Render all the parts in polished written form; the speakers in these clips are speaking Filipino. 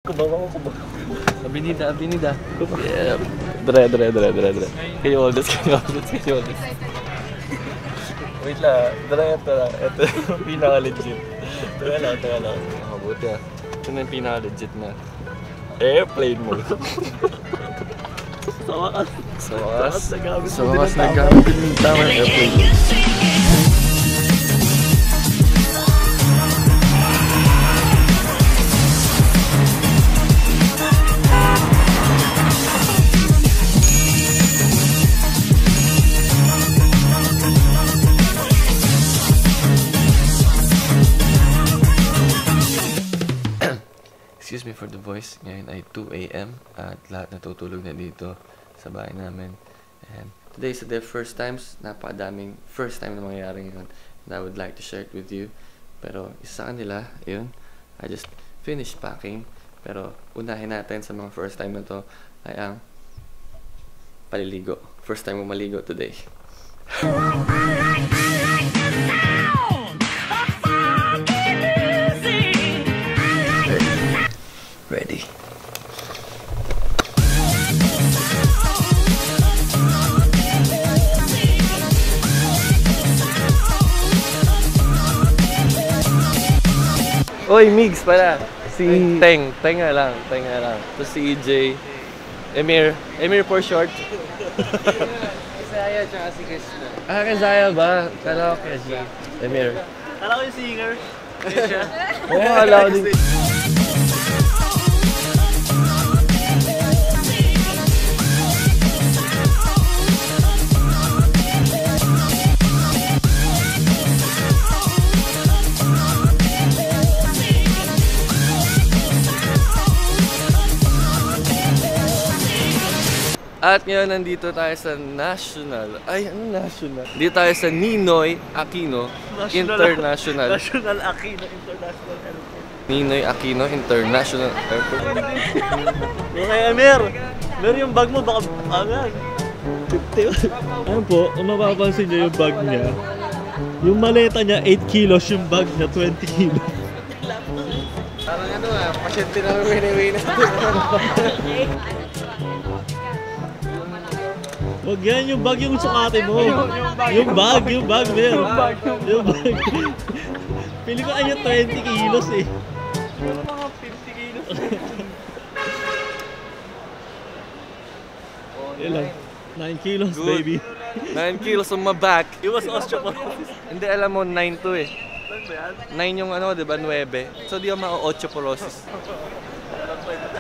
Kubawa. Abinida. Yeah. Dre. Kayo all this. Wait lang. Dre. Ito yung pinaka-legit. Tara lang. Mabuti ah. Ito na yung pinaka-legit na airplane mode. Sa wakas nagamit yung tamang airplane mode. Excuse me for the voice. Ngayon ay 2 AM at lahat natutulog na dito sa bahay namin. And today is the first times, napakadaming first time na mangyayari ngayon and I would like to share it with you. Pero isa sa kanila, yun, I just finished packing. Pero unahin natin sa mga first time na to ay ang paliligo. First time mo maligo today. Ready. Oy, Migs pala. Si Teng nga lang. Tapos si EJ. Emir for short. Isaya tsaka si Krishna. Ah, Kazaya ba? Kala ko Kesha. Emir. Kala ko yung singer. Oo, kala ko din. At ngayon nandito tayo sa National. Ay, ano National? Dito tayo sa Ninoy Aquino International. National Aquino International Airport. Ninoy Aquino International Airport. Okay, Amir. Amir, yung bag mo baka agad. Ano po, kung mapapansin nyo yung bag niya, yung maleta niya 8 kilos, yung bag niya 20 kilos. Parang ano ah, pasyente na may na. Wag yan, yung bag yung sukatin mo. Yung bag, Mer. Yung bag. Pili ko ay yung 20 kilos eh. Yung mga 50 kilos. Ilan? 9 kilos, good. Baby. 9 kilos on my back. It was osteoporosis. Hindi, alam mo, 9 to eh. 9 yung ano, diba? 9. So, di ako ma-osteoporosis.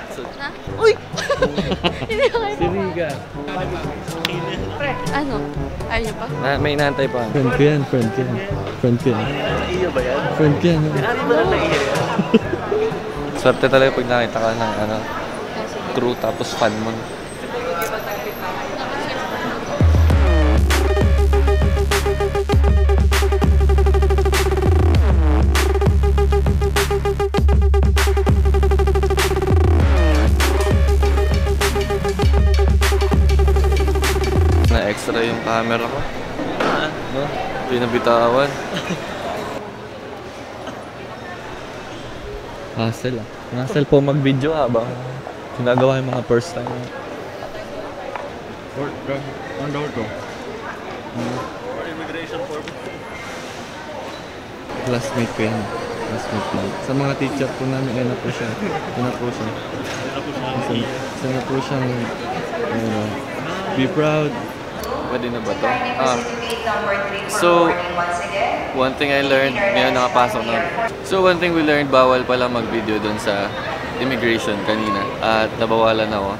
So, uy! Hindi ako kayo. Siriga. Ano? Ayaw niyo pa? may inaantay pa. Friend ko yan. Iyo ba yan? Friend ko yan. Ano ba na iyo yan? Swerte talaga pag nakita ka ng ano, crew tapos fan mo. Na-extra yung camera ko. No? Pinabitawan. Hassle ah. Hassle po mag-video habang ginagawa yung mga first time. Ang daw ito? For immigration purpose. Classmate ko yan. Sa mga teacher po namin, ayun na po siya. Be proud. Pwede na ba ito? So, one thing I learned, ngayon nakapasok na. So, one thing we learned, bawal pala mag-video dun sa immigration kanina. At nabawalan ako.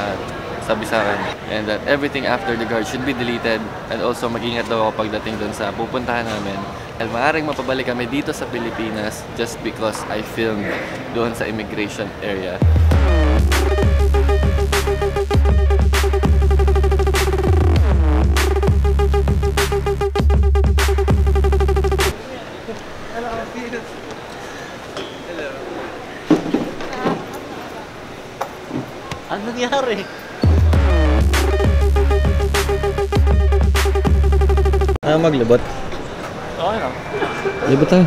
At sabi sa akin, and that everything after the guard should be deleted. And also, mag-ingat daw ako pagdating dun sa pupuntahan namin. Dahil maaaring mapabalik kami dito sa Pilipinas just because I filmed doon sa immigration area. Ano nangyari? Maglibot. Okay lang. Libot tayo.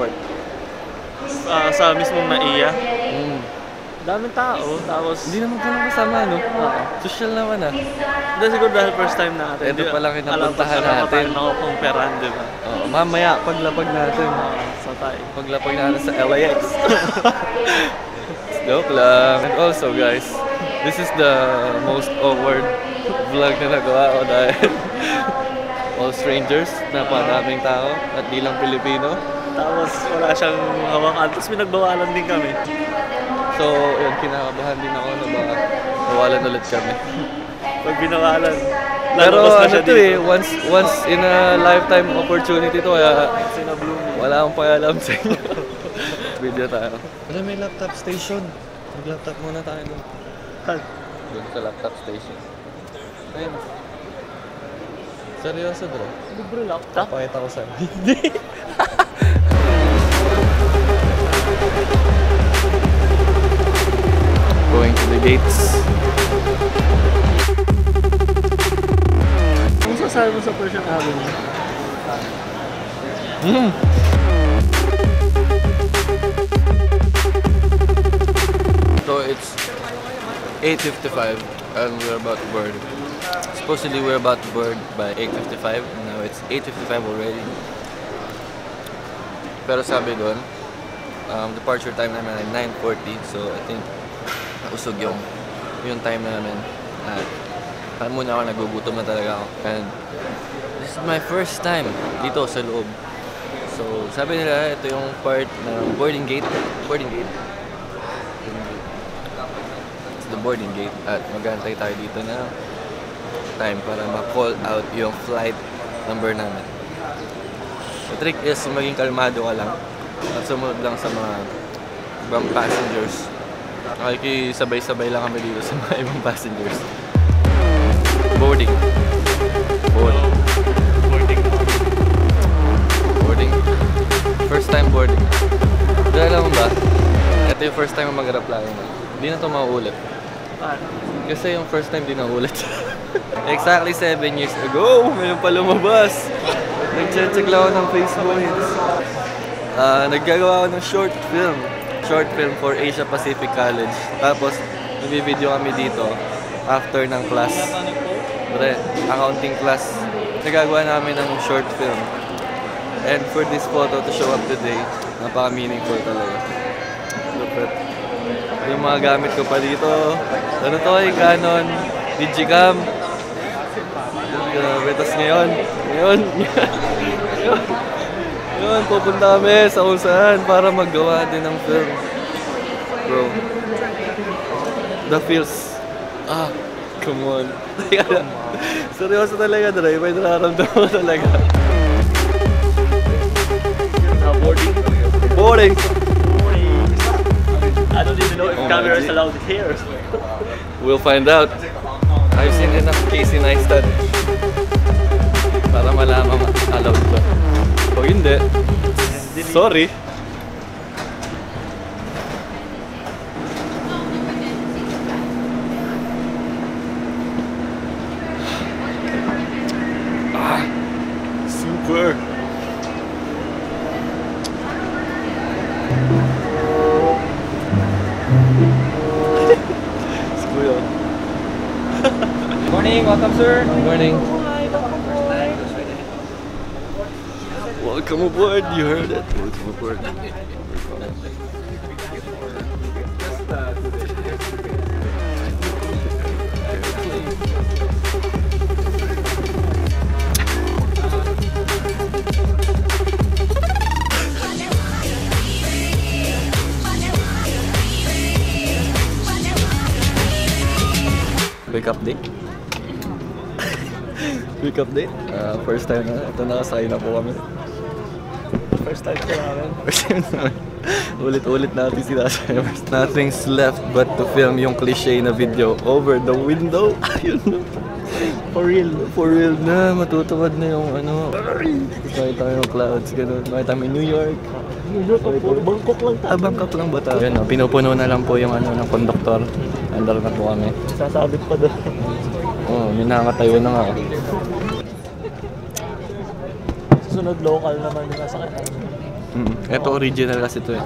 part? Sa mismong Naiya. Mm. Daming tao, tapos... Hindi naman ganun kasama, no? Social naman ah. Hindi siguro dahil first time natin. Ito pa lang yung napuntahan natin. Alam ko kumperan, di ba? Oh, mamaya, paglapag natin. Sa tayo. Paglapag natin sa LAX. Joke lang. And also guys, this is the most awkward vlog na nagawa ko dahil all strangers, napadaming tao at di lang Pilipino. Tapos wala siyang hawakan. Tapos pinagbawalan din kami. So, yun, kinakabahan din ako na baka nawalan ulit kami. Pag binawalan. Pero lalabas na ano siya to dito. once in a lifetime opportunity to, kaya Sinabloom. wala akong pakialam sa inyo. Video tayo. Wala, may laptop station. Mag-laptop muna tayo doon. Doon sa laptop station. Ayun. Seryoso bro? Libre laptop? Pakita ko sa'yo. Going to the gates. Kung sasabi mo sa Persian Avenue? So it's 8:55 and we're about to board. Supposedly we're about to board by 8:55. Now it's 8:55 already. Pero sabi doon, departure time namin ay 9:40. So I think nausog yung time namin. At muna ako, nagugutom na talaga ako. And this is my first time dito sa loob. So sabi nila ito yung part ng boarding gate. It's the boarding gate at mag-aantay tayo dito na time para ma-call out yung flight number namin. The trick is maging kalmado ka lang at sumunod lang sa mga ibang passengers. Sabay-sabay lang kami dito sa mga ibang passengers. Boarding. First time boarding. Pero alam mo ba, ito yung first time mag-aeroplano na. Hindi na ito mauulit. Kasi yung first time di na ulit. Exactly 7 years ago, mayroon pa lumabas. Nag-check lang ako ng Facebook. Naggagawa ako ng short film for Asia Pacific College. Tapos, nag-video kami dito after ng class. Accounting class. Nagagawa namin ng short film. And for this photo to show up today, napaka-meaningful talaga. Lupit. Yung mga gamit ko pa dito. Ano to ay Canon, Digicam. Grabe. Tapos ngayon, pupunta kami sa kung saan para maggawa din ng film. Bro, the feels. Come on. Seryoso talaga, Dre. May nararamdaman talaga. Boarding. I don't even know if cameras allowed here. We'll find out. I've seen enough Casey Neistat para malaman allowed ba. O hindi. Sorry. Super. Morning, welcome sir. Morning. Welcome aboard. You heard it. Welcome aboard. Wake up day. Wake up day. First time na. Ito nakasakay na po kami. First time ko namin. First time namin. Ulit-ulit natin sinasabi. Nothing's left but to film yung cliche na video over the window. Ayun na. For real. For real na. Matutuwad na yung ano. Makita tayo ng clouds. Ganun. Makita kami New York. Bangkok lang tayo. Bangkok lang ba tayo? Yun, pinupuno na lang po yung ano ng konduktor. Andar na po kami. Sasabit pa doon. May nakatayo na nga. Susunod local naman yung nasa kanya. Ito original kasi to eh.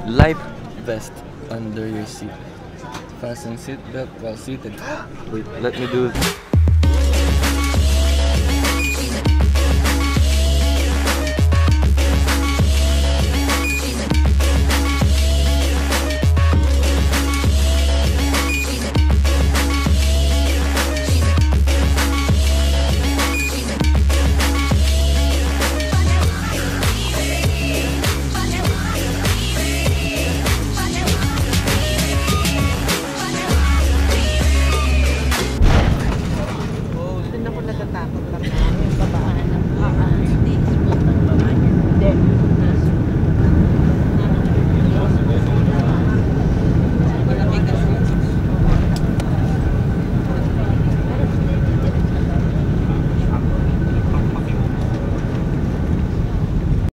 Life vest under your seat. Fasten seatbelt while seated. Wait, let me do